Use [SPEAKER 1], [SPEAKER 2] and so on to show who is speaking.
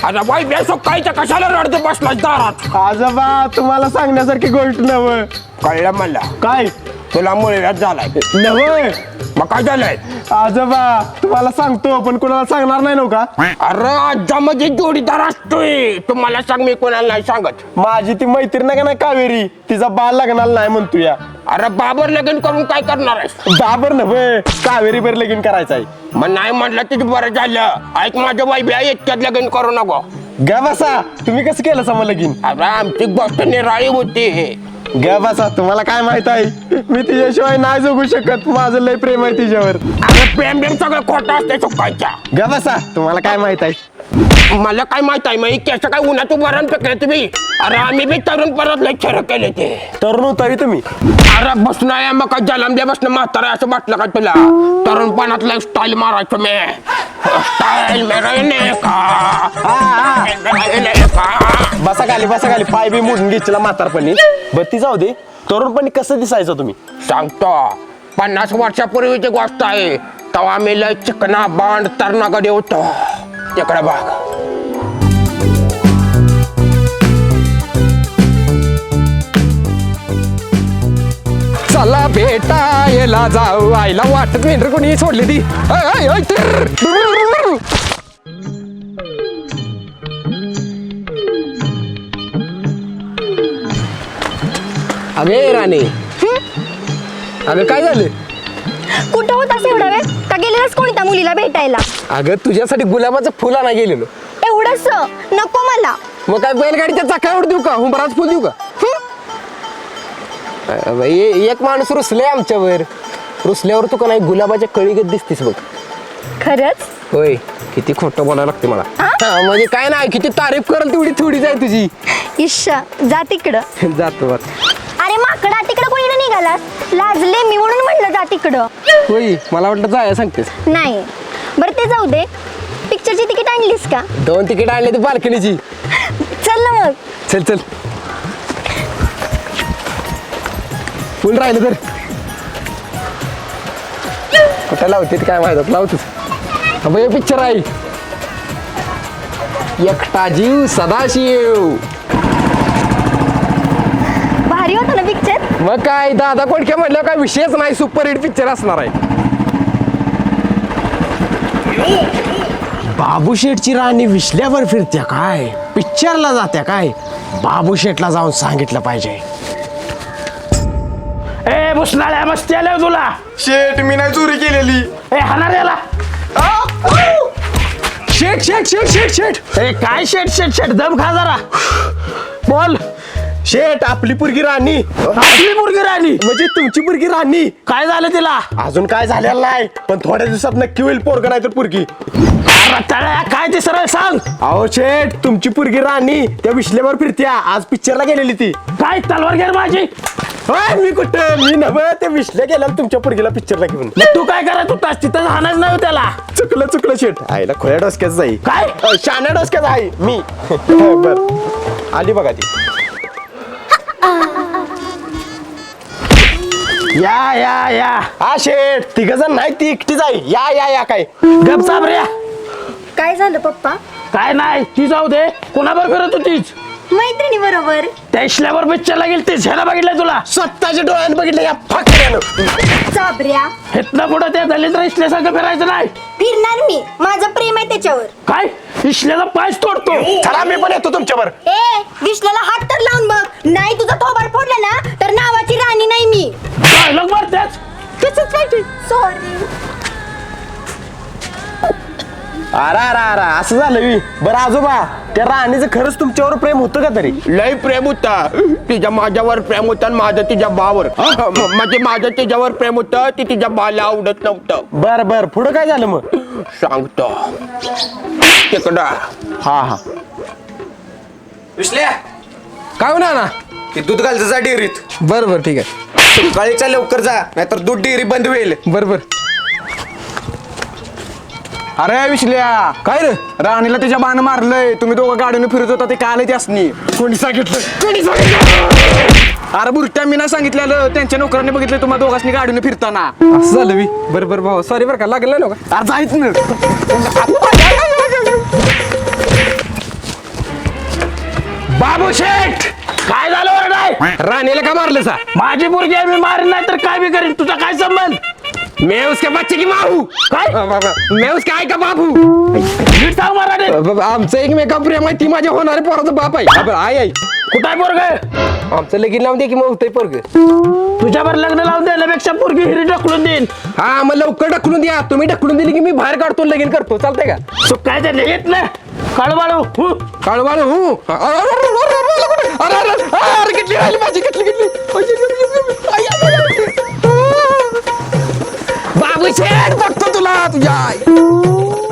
[SPEAKER 1] अरे बाई बेसो कायच्या कशाला रडते बसला दारात.
[SPEAKER 2] आजोबा तुम्हाला सांगण्यासारखी गोष्ट नव्ह.
[SPEAKER 1] कळलं मला.
[SPEAKER 2] काय
[SPEAKER 1] तुला मुळव्यात झालाय
[SPEAKER 2] नव्ह
[SPEAKER 1] मग काय झालंय.
[SPEAKER 2] आजोबा तुम्हाला सांगतो पण कोणाला सांगणार नाही नव्ह का.
[SPEAKER 1] अरे आजामध्ये जोडीदार असतोय तुम्हाला सांग मी कोणाला नाही सांगत.
[SPEAKER 2] माझी ती मैत्रीण आहे का नाही कावेरी तिचा बाल लग्नाला नाही म्हणतो या.
[SPEAKER 1] अरे बाबर लगीन करून काय करणार आहेस.
[SPEAKER 2] बाबर नव्हे कावेरी बर लगीन करायचं आहे.
[SPEAKER 1] मग नाही म्हटलं तिथे बरं झालं. ऐक माझ्या बाई बिया इतक्यात लगीन करू नको.
[SPEAKER 2] ग बसा तुम्ही कसं केलं सम लगीन.
[SPEAKER 1] अरे आमची गोष्ट निराळी होती.
[SPEAKER 2] ग बसा तुम्हाला काय माहित आहे मी तिच्याशिवाय नाही जगू शकत. माझं लय प्रेम आहे तिच्यावर.
[SPEAKER 1] अरे प्रेम बिम सगळं खोटं असते चुकायच्या.
[SPEAKER 2] ग बसा तुम्हाला काय माहित आहे.
[SPEAKER 1] मला काय माहित आहे मग कसं काय उन्हात उभारण फेकले तुम्ही. अरे आम्ही बी तरुण परत लय खेळ केले ते.
[SPEAKER 2] तरुण होता तुम्ही.
[SPEAKER 1] अरे बसणं आहे मग काय जलमल्या बसणं म्हातारा असं वाटलं का तुला. तरुणपणात लय स्टाईल मारायचो मी. स्टाईल मेरे का
[SPEAKER 2] बसा खाली पाय बी मोडून घेतला म्हातारपणी. बत्ती जाऊ दे तरुणपणी कसं दिसायचं तुम्ही.
[SPEAKER 1] सांगतो 50 वर्षापूर्वीची गोष्ट आहे. तेव्हा आम्ही लय चिकना बांड तरणाकडे होतो. तिकडे बघ.
[SPEAKER 3] चला भेटायला जाऊ आईला वाटत मेंढर कोणी सोडली ती. अगे राणे अगं काय झालं.
[SPEAKER 4] कुठं होतास एवढा वेळ. का गेलेलास कोणत्या मुलीला भेटायला.
[SPEAKER 3] अगं तुझ्यासाठी गुलाबाचं फुल आणायला गेलेलो.
[SPEAKER 4] एवढंच नको मला.
[SPEAKER 3] मग काय बैलगाडीच्या चाकावर देऊ का हुंबराच फुल देऊ का. एक माणूस रुसले आमच्यावर. रुसल्यावर तू का नाही गुलाबाच्या कळीगत दिसतीस बघ.
[SPEAKER 4] खरंच.
[SPEAKER 3] होय किती खोटं बोलायला लागते मला. म्हणजे काय नाही किती तारीफ कराल तेवढी थोडीच आहे तुझी.
[SPEAKER 4] इश्शा जा तिकडं.
[SPEAKER 3] जातो बघ.
[SPEAKER 4] अरे माकडा तिकडं कोणी निघालास. लाजले मी म्हणून म्हणलं जा तिकडं.
[SPEAKER 3] होय मला वाटलं जाय सांगतेस.
[SPEAKER 4] नाही बरं ते जाऊ दे. पिक्चरची तिकीट आणलीस का.
[SPEAKER 3] 2 तिकीट आणले ती बाल्कनीची.
[SPEAKER 4] चल ना मग.
[SPEAKER 3] चल चल फुल राहिलं तर कुठं लावते काय माहित लावतोच. हे पिक्चर आहे एकटा जीव सदाशिव.
[SPEAKER 4] भारी होता ना पिक्चर.
[SPEAKER 3] मग काय दादा कोणक्या म्हटलं काय विषयच नाही. सुपरहिट पिक्चर असणार आहे.
[SPEAKER 2] बाबू शेठची राणी विसल्यावर फिरत्या काय पिक्चरला जात्या काय. बाबू शेठला जाऊन सांगितलं पाहिजे.
[SPEAKER 1] ए भुसनाळ्या मस्ती आल्या तुला.
[SPEAKER 2] शेठ मी नाही चोरी केलेली.
[SPEAKER 1] ए हाणार याला.
[SPEAKER 2] शेठ शेठ शेठ शेठ शेठ
[SPEAKER 1] ए काय शेट शेट शेट दम खा जरा. बोल.
[SPEAKER 2] शेठ आपली पुरगी राणी.
[SPEAKER 1] आपली मुलगी राहिली.
[SPEAKER 2] म्हणजे तुमची पुरगी राणी.
[SPEAKER 1] काय झालं तिला.
[SPEAKER 2] अजून काय झालेलं नाही पण थोड्या दिवसात नक्की होईल पोरग नाही तर पुरगी.
[SPEAKER 1] अरे तळ्या काय ते सरळ सांग.
[SPEAKER 2] अहो शेठ तुमची पुरगी राणी त्या विसल्यावर फिरत्या. आज पिक्चरला गेलेली ती.
[SPEAKER 1] काय तलवार घे रे माझी.
[SPEAKER 2] होय मी कुठं मी नव्हे ते विसल्या गेल्या तुमच्या पुरगीला पिक्चरला घेऊन.
[SPEAKER 1] मग तू काय करत होतास तिथं हाणाच नाही हो त्याला.
[SPEAKER 2] चुकलं शेठ. आईला खोया डोसक्याच जाई.
[SPEAKER 1] काय
[SPEAKER 2] शाण्या डोसक्याच आहे मी. बर आली बघा ती.
[SPEAKER 1] या या या.
[SPEAKER 2] हा शेठ तिघ जण नाही ती एकटीच आहे. या या या काय
[SPEAKER 1] गप साबऱ्या.
[SPEAKER 4] काय झालं पप्पा.
[SPEAKER 1] काय नाही ती जाऊ दे. कोणाबर करत होतीच.
[SPEAKER 4] मैत्रिणी बरोबर.
[SPEAKER 1] त्या इशल्यावर पिक्चरला गेली तेच ह्याला बघितलंय तुला.
[SPEAKER 2] स्वतःच्या डोळ्यानं बघितलं या फाकड्यानं.
[SPEAKER 4] चाबऱ्या.
[SPEAKER 1] हेतनं पुढं त्या दलित इशल्यासारखं फिरायचं नाही.
[SPEAKER 4] फिरणार मी. माझं प्रेम आहे त्याच्यावर.
[SPEAKER 1] काय इशल्याला पायच तोडतो.
[SPEAKER 2] चला मी पण येतो तुमच्यावर.
[SPEAKER 4] ए विश्लाला हात तर लावून बघ. नाही तुझा थोबाड फोडला ना तर नावाची राणी नाही मी.
[SPEAKER 1] डायलॉग मारतेच.
[SPEAKER 4] सॉरी.
[SPEAKER 2] अरा असं झालं मी. बरं आजोबा त्या राणीचं खरंच तुमच्यावर प्रेम होतं का तरी.
[SPEAKER 1] लय प्रेम होता. तिच्या माझ्यावर प्रेम होतं आणि माझं तिच्या बावर. म्हणजे माझं तिच्यावर प्रेम होतं ती तिच्या बाला आवडत नव्हतं.
[SPEAKER 2] बर पुढं काय झालं मग.
[SPEAKER 1] सांगतो तिकडं.
[SPEAKER 2] हा
[SPEAKER 5] विसल्या
[SPEAKER 3] काय होणार ना.
[SPEAKER 5] ते दूध घालचं जा डेअरीत.
[SPEAKER 3] बरं ठीक आहे.
[SPEAKER 5] सकाळीच्या लवकर जा नाहीतर दूध डेअरी बंद होईल.
[SPEAKER 3] बरं
[SPEAKER 6] अरे विश्ल्या
[SPEAKER 3] काय रे
[SPEAKER 6] राणीला त्याच्या बाण मारलंय तुम्ही दोघं गाडीने फिरत होता ते काय आलं त्यासनी
[SPEAKER 3] कोणी सांगितलं
[SPEAKER 6] अरे बुरट्या मी नाही सांगितलेलं त्यांच्या नोकरांनी बघितलं तुम्हाला दोघांनी गाडीने फिरताना
[SPEAKER 3] असं झालं मी बरं भाऊ सॉरी बरं का लागलं ना का
[SPEAKER 6] अरे जायच ना
[SPEAKER 1] बाबू शेठ काय झालं ओरडाय
[SPEAKER 3] राणीला का मारलं सा
[SPEAKER 1] माझी मुलगी आहे, मी मारेन नाही तर काय बी करीन तुझा काय संबंध
[SPEAKER 3] मैं उसके बच्चे की माँ हूँ
[SPEAKER 1] काय
[SPEAKER 3] मैं उसका आई का बाप हूँ
[SPEAKER 1] नीट सांग मराठी
[SPEAKER 3] आमचं एकमेका प्रेम आहे ती माझ्या होणारे पोराचा बाप आहे बरं, आई आई
[SPEAKER 1] कुठं आहे पोरग
[SPEAKER 3] आमचं लगीन लावून दे की मग होतंय पोरग
[SPEAKER 1] तुझ्यावर लग्न लावून द्यायलापेक्षा पोरगी हिरी ढकलून देईन
[SPEAKER 3] हा मग लवकर ढकलून द्या तुम्ही ढकलून दिली की मी बाहेर काढतो लगीन करतो चालतंय का
[SPEAKER 1] तू काय ते येत ना काळूबाळू
[SPEAKER 3] काळूबाळू हूँ अरे कितली राहिली माझी कितली बाबू शेठ बघतो तुला तुझ्या